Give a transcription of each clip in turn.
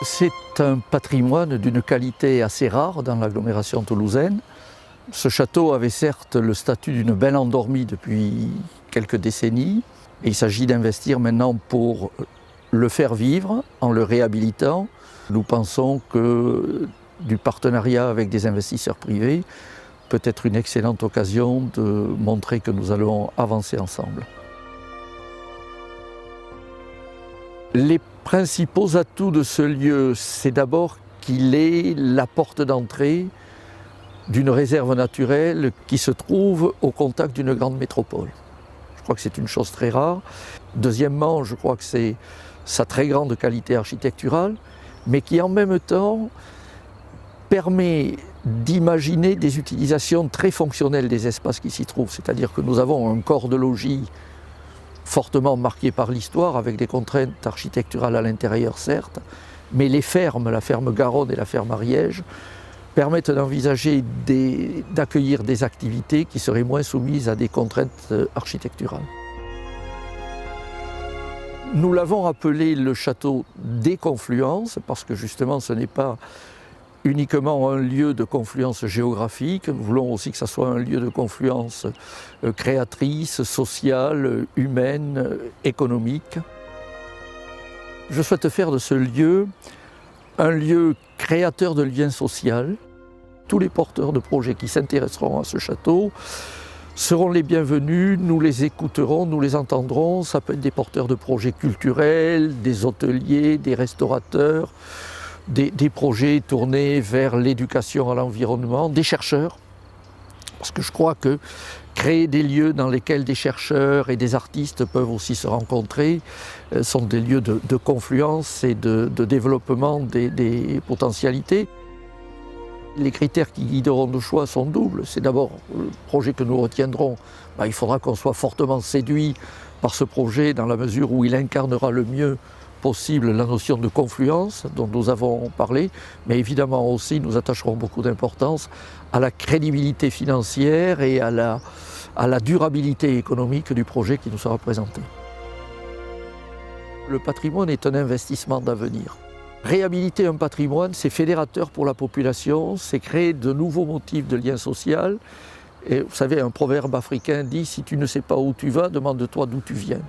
C'est un patrimoine d'une qualité assez rare dans l'agglomération toulousaine. Ce château avait certes le statut d'une belle endormie depuis quelques décennies, et il s'agit d'investir maintenant pour le faire vivre en le réhabilitant. Nous pensons que du partenariat avec des investisseurs privés peut être une excellente occasion de montrer que nous allons avancer ensemble. Les principaux atouts de ce lieu, c'est d'abord qu'il est la porte d'entrée d'une réserve naturelle qui se trouve au contact d'une grande métropole. Je crois que c'est une chose très rare. Deuxièmement, je crois que c'est sa très grande qualité architecturale, mais qui en même temps permet d'imaginer des utilisations très fonctionnelles des espaces qui s'y trouvent. C'est-à-dire que nous avons un corps de logis fortement marqué par l'histoire, avec des contraintes architecturales à l'intérieur certes, mais les fermes, la ferme Garonne et la ferme Ariège, permettent d'envisager d'accueillir des activités qui seraient moins soumises à des contraintes architecturales. Nous l'avons appelé le château des confluences, parce que justement ce n'est pas uniquement un lieu de confluence géographique, nous voulons aussi que ce soit un lieu de confluence créatrice, sociale, humaine, économique. Je souhaite faire de ce lieu un lieu créateur de liens sociaux. Tous les porteurs de projets qui s'intéresseront à ce château seront les bienvenus, nous les écouterons, nous les entendrons. Ça peut être des porteurs de projets culturels, des hôteliers, des restaurateurs, des projets tournés vers l'éducation à l'environnement, des chercheurs. Parce que je crois que créer des lieux dans lesquels des chercheurs et des artistes peuvent aussi se rencontrer sont des lieux de confluence et de développement des potentialités. Les critères qui guideront nos choix sont doubles. C'est d'abord le projet que nous retiendrons. Il faudra qu'on soit fortement séduit par ce projet dans la mesure où il incarnera le mieux possible la notion de confluence dont nous avons parlé, mais évidemment aussi nous attacherons beaucoup d'importance à la crédibilité financière et à la durabilité économique du projet qui nous sera présenté. Le patrimoine est un investissement d'avenir. Réhabiliter un patrimoine, c'est fédérateur pour la population, c'est créer de nouveaux motifs de lien social. Et vous savez, un proverbe africain dit « Si tu ne sais pas où tu vas, demande-toi d'où tu viens ».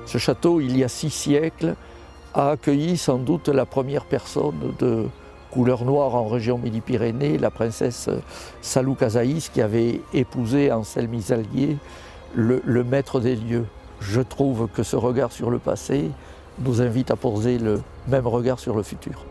Ce château, il y a 6 siècles, a accueilli sans doute la première personne de couleur noire en région Midi-Pyrénées, la princesse Salou Kasaïs, qui avait épousé Anselme Isalguier, le maître des lieux. Je trouve que ce regard sur le passé nous invite à poser le même regard sur le futur.